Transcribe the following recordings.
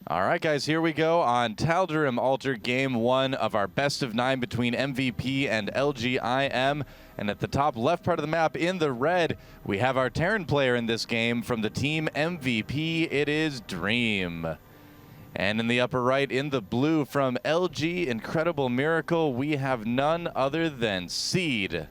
All right, guys, here we go on Tal'Darim Alter Game 1 of our best of 9 between MVP and LG-IM. And at the top left part of the map in the red, we have our Terran player in this game from the team MVP. It is Dream. And in the upper right in the blue from LG Incredible Miracle, we have none other than Seed.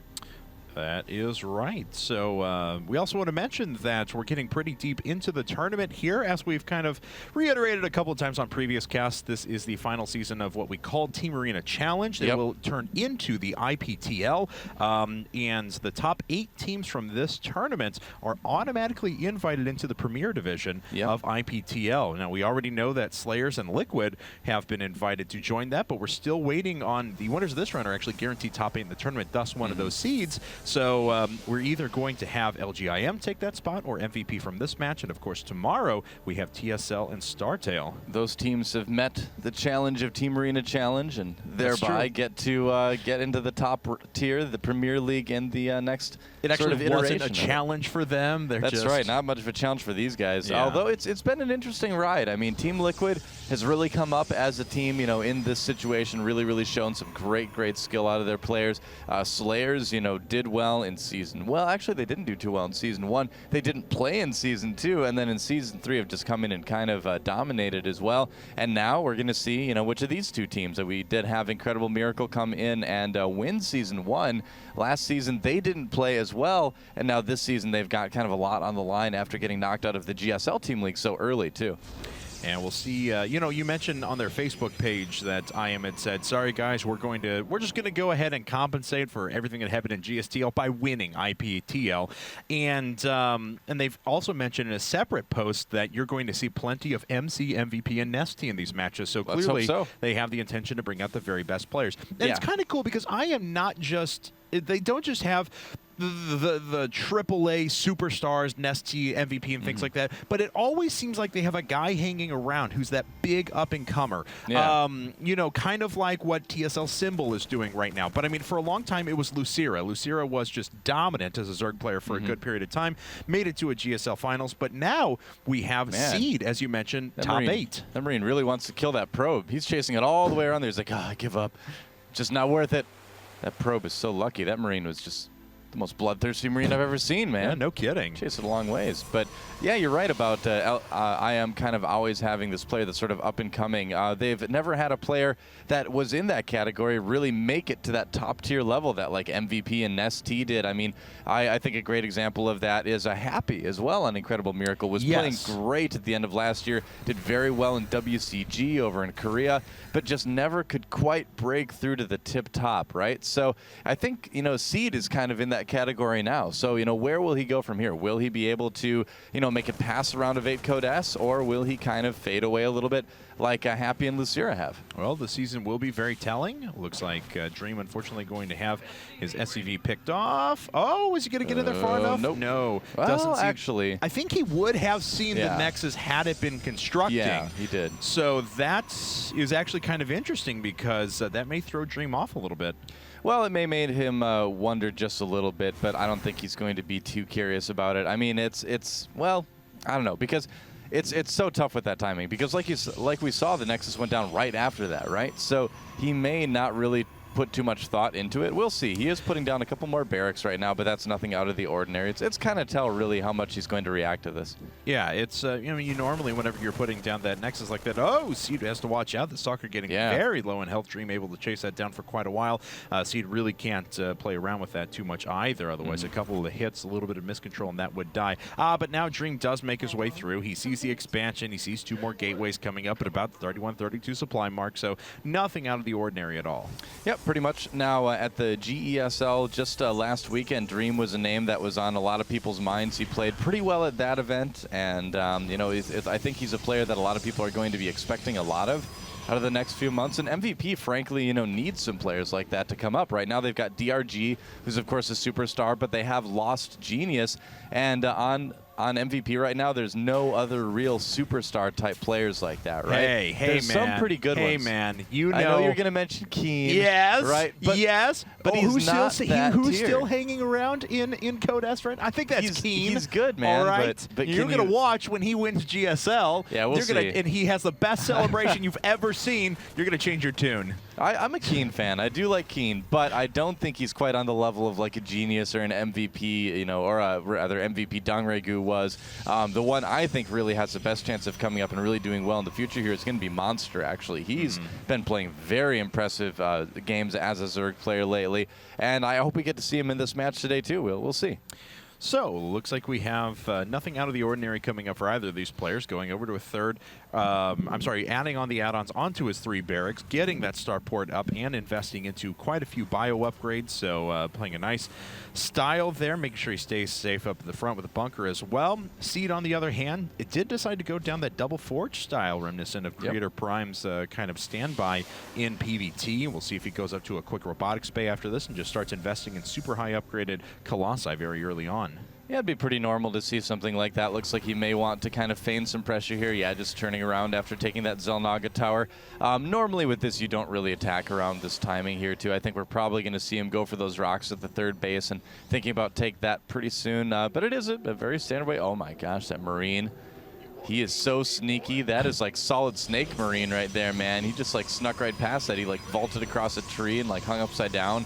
That is right. So we also want to mention that we're getting pretty deep into the tournament here. As we've kind of reiterated a couple of times on previous casts, this is the final season of what we call Team Arena Challenge. It will turn into the IPTL. And the top 8 teams from this tournament are automatically invited into the Premier Division of IPTL. Now, we already know that Slayers and Liquid have been invited to join that, but we're still waiting on the winners of this round are actually guaranteed top 8 in the tournament, thus one of those seeds. So we're either going to have LG-IM take that spot or MVP from this match. And, of course, tomorrow we have TSL and StarTale. Those teams have met the challenge of Team Arena Challenge and thereby get to get into the top tier, the Premier League, in the next It actually sort of iteration. wasn't a challenge for them. That's right. Not much of a challenge for these guys. Yeah. Although it's been an interesting ride. I mean, Team Liquid has really come up as a team, in this situation, really shown some great skill out of their players. Slayers, did well in Season. Well, actually, they didn't do too well in Season 1. They didn't play in Season 2, and then in Season 3 have just come in and kind of dominated as well. And now we're going to see, which of these two teams that we did have Incredible Miracle come in and win Season 1. Last season, they didn't play as well, and now this season they've got kind of a lot on the line after getting knocked out of the GSL Team League so early, too. And we'll see, you mentioned on their Facebook page that IM had said, sorry guys, we're just going to go ahead and compensate for everything that happened in GSTL by winning IPTL. And they've also mentioned in a separate post that you're going to see plenty of MC, MVP, and Nesty in these matches. So clearly they have the intention to bring out the very best players. And it's kind of cool because IM they don't just have the AAA superstars, Nesty, MVP, and things like that, but it always seems like they have a guy hanging around who's that big up-and-comer. Kind of like what TSL Symbol is doing right now. But, I mean, for a long time, it was Lucira. Lucira was just dominant as a Zerg player for a good period of time, made it to a GSL Finals, but now we have Seed, as you mentioned, top 8. That Marine really wants to kill that probe. He's chasing it all the way around there. He's like, I give up. Just not worth it. That probe is so lucky. That Marine was just the most bloodthirsty Marine I've ever seen, man. Yeah, no kidding. Chased it a long ways. But, yeah, you're right about IM kind of always having this player that's sort of up and coming. They've never had a player that was in that category really make it to that top-tier level that, like, MVP and Nesty did. I mean, I think a great example of that is Happy as well on Incredible Miracle. Was playing great at the end of last year, did very well in WCG over in Korea, but just never could quite break through to the tip-top, right? So I think, Seed is kind of in that category now. So, where will he go from here? Will he be able to, make it past the round of 8 Code S, or will he kind of fade away a little bit like Happy and Lucira have? Well, the season will be very telling. Looks like Dream, unfortunately, going to have his SCV picked off. Oh, is he going to get in there far enough? Nope. No. Well, actually, I think he would have seen the Nexus had it been constructing. Yeah, he did. So that is actually kind of interesting because that may throw Dream off a little bit. Well, it may made him wonder just a little bit, but I don't think he's going to be too curious about it. I mean, well, I don't know, because it's so tough with that timing. Because like we saw, the Nexus went down right after that, right? So he may not really put too much thought into it. We'll see. He is putting down a couple more barracks right now, but that's nothing out of the ordinary. It's kind of tell really how much he's going to react to this. Yeah, it's you normally whenever you're putting down that Nexus like that, Seed has to watch out. The Stalker getting very low in health. Dream able to chase that down for quite a while. Seed really can't play around with that too much either. Otherwise, a couple of the hits, a little bit of miscontrol, and that would die. But now Dream does make his way through. He sees the expansion. He sees 2 more gateways coming up at about the 31-32 supply mark. So nothing out of the ordinary at all. Yep. Pretty much. Now at the GESL just last weekend, Dream was a name that was on a lot of people's minds. He played pretty well at that event, and I think he's a player that a lot of people are going to be expecting a lot of out of the next few months. And MVP, frankly, needs some players like that to come up. Right now they've got DRG, who's of course a superstar, but they have lost Genius, and on on MVP right now, there's no other real superstar type players like that, right? Hey, there's man. some pretty good ones. Hey, man. You know. I know you're going to mention Keen. Yes. Right? Yes. But he's not that who's tier. still hanging around in Code S, right? I think that's Keen. He's good, man. All right. But you're going to watch when he wins GSL. Yeah, we'll see. And he has the best celebration you've ever seen. You're going to change your tune. I'm a Keen fan. I do like Keen, but I don't think he's quite on the level of like a Genius or an MVP, you know, or rather MVP.Dream was. The one I think really has the best chance of coming up and really doing well in the future here is going to be Monster, actually. He's been playing very impressive games as a Zerg player lately, and I hope we get to see him in this match today, too. We'll see. So, looks like we have nothing out of the ordinary coming up for either of these players. Going over to a third, adding on the add-ons onto his 3 barracks, getting that starport up, and investing into quite a few bio upgrades. So, playing a nice style there, making sure he stays safe up in the front with a bunker as well. Seed, on the other hand, it did decide to go down that double forge style, reminiscent of Creator Prime's kind of standby in PvT. We'll see if he goes up to a quick robotics bay after this and just starts investing in super high upgraded Colossi very early on. Yeah, it'd be pretty normal to see something like that. Looks like he may want to kind of feign some pressure here. Yeah, just turning around after taking that Xel'Naga tower. Normally with this, you don't really attack around this timing here, too. I think we're probably going to see him go for those rocks at the third base and thinking about take that pretty soon. But it is a very standard way. Oh, my gosh, that Marine. He is so sneaky. That is like solid Snake Marine right there, man. He just like snuck right past that. He like vaulted across a tree and like hung upside down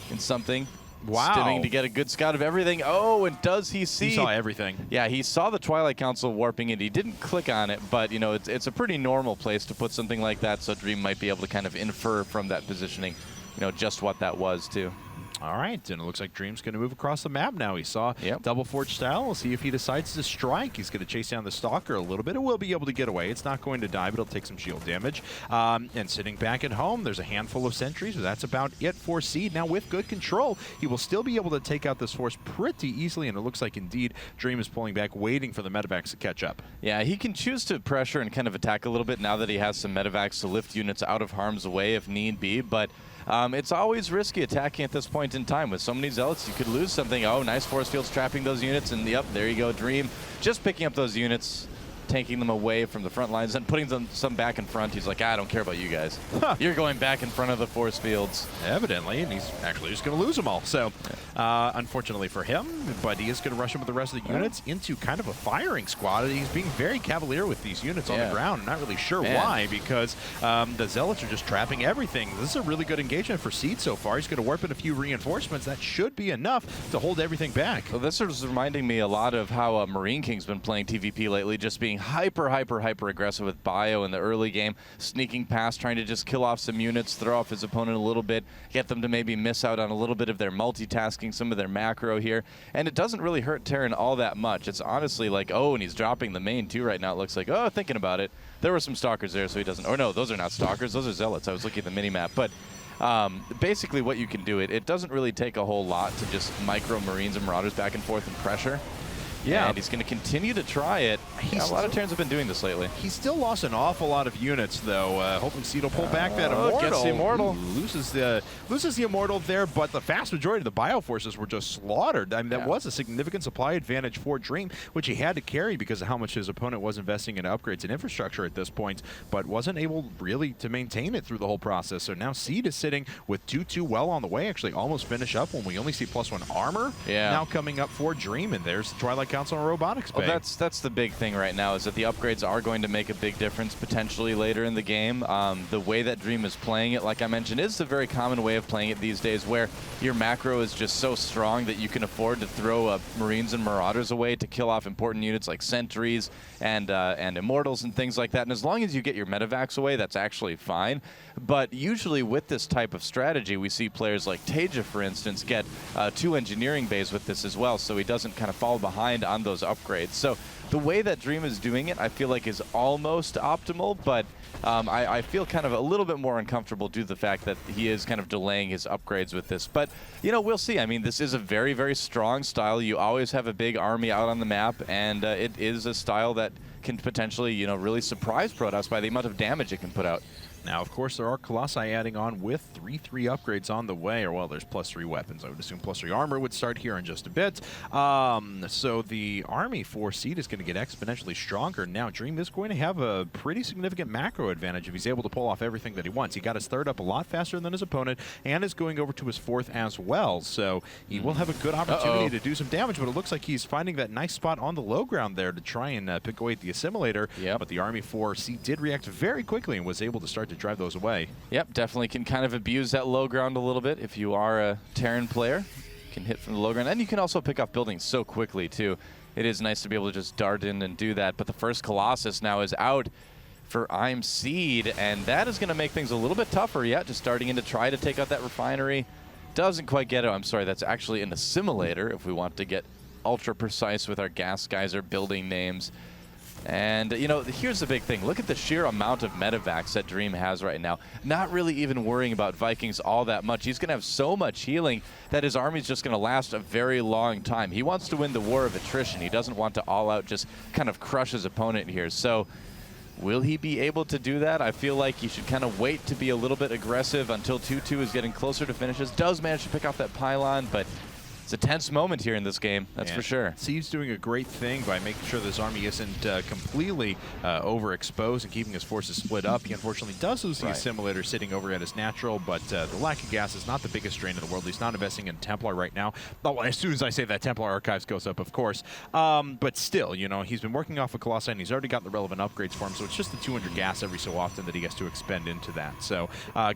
in something. Wow. Stimming to get a good scout of everything. Oh, and does he see? He saw everything. Yeah, he saw the Twilight Council warping it. He didn't click on it, but, you know, it's a pretty normal place to put something like that, so Dream might be able to kind of infer from that positioning, you know, just what that was, too. All right, and it looks like Dream's going to move across the map now. He saw Yep. double forge style. We'll see if he decides to strike. He's going to chase down the Stalker a little bit. It will be able to get away. It's not going to die, but it'll take some shield damage. And sitting back at home, there's a handful of sentries, but that's about it for Seed. Now, with good control, he will still be able to take out this force pretty easily, and it looks like, indeed, Dream is pulling back, waiting for the medevacs to catch up. Yeah, he can choose to pressure and kind of attack a little bit now that he has some medevacs to lift units out of harm's way if need be, but it's always risky attacking at this point in time. With so many Zealots, you could lose something. Oh, nice force fields trapping those units, and yep, there you go, Dream. Just picking up those units, taking them away from the front lines and putting some back in front. He's like, I don't care about you guys. You're going back in front of the force fields. Evidently, and he's actually just going to lose them all. So, unfortunately for him, but he is going to rush him with the rest of the units into kind of a firing squad. He's being very cavalier with these units on the ground. I'm not really sure why, because the Zealots are just trapping everything. This is a really good engagement for Seed so far. He's going to warp in a few reinforcements. That should be enough to hold everything back. Well, this is reminding me a lot of how Marine King's been playing TVP lately, just being hyper aggressive with bio in the early game, sneaking past, trying to just kill off some units, throw off his opponent a little bit, get them to maybe miss out on a little bit of their multitasking, some of their macro here, and it doesn't really hurt Terran all that much. It's honestly like, oh, and he's dropping the main too right now, it looks like. Oh, thinking about it, there were some Stalkers there, so he doesn't, or no, those are not Stalkers, those are Zealots. I was looking at the mini-map, but basically what you can do, it doesn't really take a whole lot to just micro Marines and Marauders back and forth and pressure. Yeah, and he's going to continue to try it. Yeah, a lot of Terrans have been doing this lately. He's still lost an awful lot of units, though. Hoping Seed will pull back that Immortal. Gets the Immortal. Loses the Immortal there, but the vast majority of the bio forces were just slaughtered. I mean, that was a significant supply advantage for Dream, which he had to carry because of how much his opponent was investing in upgrades and infrastructure at this point, but wasn't able really to maintain it through the whole process. So now Seed is sitting with 2-2 well on the way, actually almost finish up when we only see +1 armor now coming up for Dream, and there's the Twilight Council and Robotics Bay. Well, that's the big thing right now, is that the upgrades are going to make a big difference potentially later in the game. The way that Dream is playing it, like I mentioned, is the very common way of playing it these days, where your macro is just so strong that you can afford to throw Marines and Marauders away to kill off important units like Sentries and Immortals and things like that. And as long as you get your medevacs away, that's actually fine. But usually with this type of strategy, we see players like Taja, for instance, get 2 engineering bays with this as well, so he doesn't kind of fall behind on those upgrades. So the way that Dream is doing it, I feel like is almost optimal, but I feel kind of a little bit more uncomfortable due to the fact that he is kind of delaying his upgrades with this. But, you know, we'll see. I mean, this is a very, very strong style. You always have a big army out on the map, and it is a style that can potentially, you know, really surprise Protoss by the amount of damage it can put out. Now, of course, there are Colossi adding on with 3-3 upgrades on the way, or, well, there's +3 weapons. I would assume +3 armor would start here in just a bit. So the army for Seed is going to get exponentially stronger. Now, Dream is going to have a pretty significant macro advantage if he's able to pull off everything that he wants. He got his third up a lot faster than his opponent and is going over to his fourth as well. So he will have a good opportunity to do some damage, but it looks like he's finding that nice spot on the low ground there to try and pick away at the assimilator. Yep. But the army for Seed did react very quickly and was able to start to drive those away. Yep, definitely can kind of abuse that low ground a little bit if you are a Terran player. You can hit from the low ground, and you can also pick off buildings so quickly too. It is nice to be able to just dart in and do that. But the first Colossus now is out for IGNProLeague, and that is going to make things a little bit tougher. Yeah, just starting in to try to take out that refinery. Doesn't quite get it. I'm sorry, that's actually an assimilator if we want to get ultra precise with our gas geyser building names. And, you know, here's the big thing. Look at the sheer amount of medevacs that Dream has right now. Not really even worrying about Vikings all that much. He's going to have so much healing that his army's just going to last a very long time. He wants to win the war of attrition. He doesn't want to all out just kind of crush his opponent here. So will he be able to do that? I feel like he should kind of wait to be a little bit aggressive until 2-2 is getting closer to finishes. Does manage to pick off that pylon, but it's a tense moment here in this game, that's for sure. Seed's doing a great thing by making sure this army isn't completely overexposed and keeping his forces split up. He unfortunately does lose the assimilator sitting over at his natural, but the lack of gas is not the biggest drain in the world. He's not investing in Templar right now. Oh, as soon as I say that, Templar Archives goes up, of course. But still, you know, he's been working off of Colossi, and he's already got the relevant upgrades for him, so it's just the 200 gas every so often that he gets to expend into that. So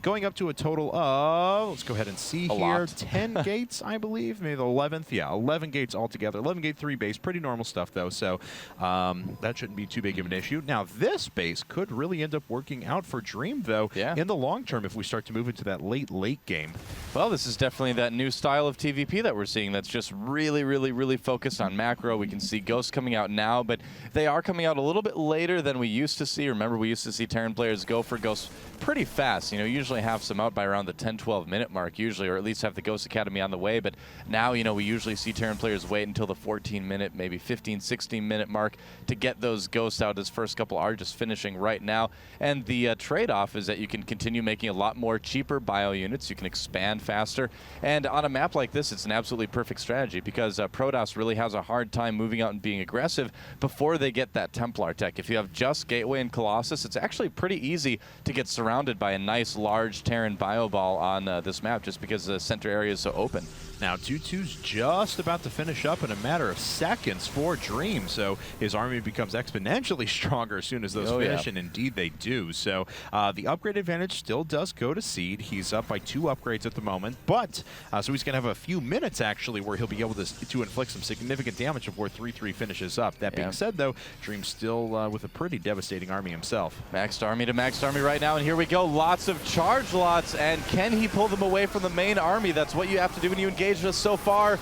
going up to a total of, let's go ahead and see here, 10 gates, I believe, maybe the 11th. Yeah, 11 gates altogether. 11 gate 3 base. Pretty normal stuff, though, so that shouldn't be too big of an issue. Now, this base could really end up working out for Dream, though, in the long term if we start to move into that late game. Well, this is definitely that new style of TVP that we're seeing that's just really focused on macro. We can see Ghosts coming out now, but they are coming out a little bit later than we used to see. Remember, we used to see Terran players go for Ghosts pretty fast. You know, usually have some out by around the 10-12 minute mark usually, or at least have the Ghost Academy on the way. But now, you know, we usually see Terran players wait until the 14-minute, maybe 15-16-minute mark to get those Ghosts out. His first couple are just finishing right now. And the trade-off is that you can continue making a lot more cheaper bio units. You can expand faster. And on a map like this, it's an absolutely perfect strategy because Protoss really has a hard time moving out and being aggressive before they get that Templar tech. If you have just Gateway and Colossus, it's actually pretty easy to get surrounded by a nice large Terran bio ball on this map just because the center area is so open. Now, 2-2's just about to finish up in a matter of seconds for Dream, so his army becomes exponentially stronger as soon as those finish, and indeed they do. So the upgrade advantage still does go to Seed. He's up by 2 upgrades at the moment, but so he's going to have a few minutes, actually, where he'll be able to inflict some significant damage before 3-3 finishes up. That being said, though, Dream's still with a pretty devastating army himself. Maxed army to maxed army right now, and here we go. Lots of charge lots, and can he pull them away from the main army? That's what you have to do when you engage us so far.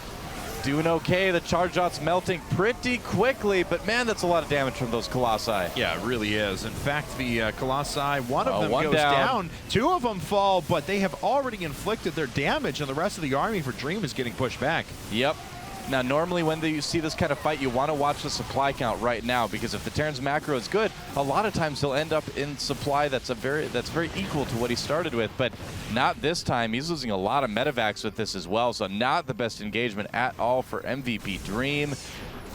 Doing okay. The charge lots melting pretty quickly, but man, that's a lot of damage from those Colossi. Yeah, it really is. In fact, the Colossi, one of them goes down. 2 of them fall, but they have already inflicted their damage, and the rest of the army for Dream is getting pushed back. Yep. Now, normally when you see this kind of fight, you want to watch the supply count right now, because if the Terran's macro is good, a lot of times he'll end up in supply that's very equal to what he started with, but not this time. He's losing a lot of medevacs with this as well, so not the best engagement at all for MVP.Dream.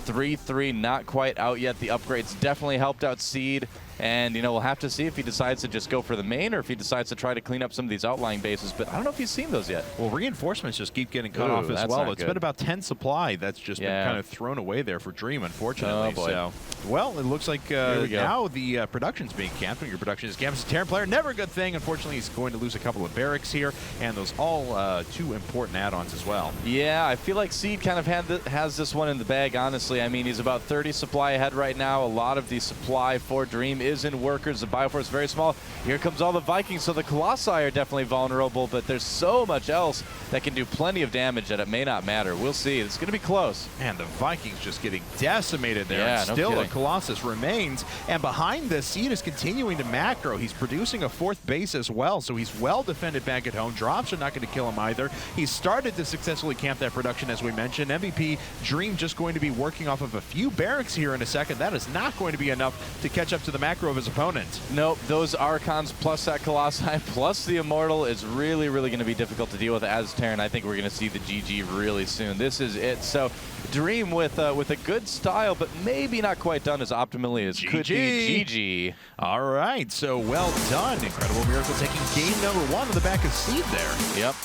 3-3, not quite out yet. The upgrades definitely helped out Seed. And, you know, we'll have to see if he decides to just go for the main or if he decides to try to clean up some of these outlying bases. But I don't know if he's seen those yet. Well, reinforcements just keep getting cut off as well. It's been about 10 supply that's just been kind of thrown away there for Dream, unfortunately. Oh, boy. So, well, it looks like now the production's being camped. When your production is camped as a Terran player, never a good thing. Unfortunately, he's going to lose a couple of barracks here, and those all 2 important add-ons as well. Yeah, I feel like Seed kind of has this one in the bag, honestly. I mean, he's about 30 supply ahead right now. A lot of the supply for Dream is in workers. The bioforce is very small. Here comes all the Vikings, so the Colossi are definitely vulnerable, but there's so much else that can do plenty of damage that it may not matter. We'll see. It's going to be close. And the Vikings just getting decimated there. Yeah, and still a Colossus remains. And behind this, Seed is continuing to macro. He's producing a 4th base as well, so he's well defended back at home. Drops are not going to kill him either. He's started to successfully camp that production, as we mentioned. MVP.Dream just going to be working off of a few barracks here in a second. That is not going to be enough to catch up to the macro. macro of his opponent. Nope, those Archons plus that Colossi plus the Immortal is really, really going to be difficult to deal with as Terran. I think we're going to see the GG really soon. This is it. So Dream with a good style, but maybe not quite done as optimally as could be. GG. All right, so well done. Incredible Miracle taking game number 1 on the back of SEED there. Yep.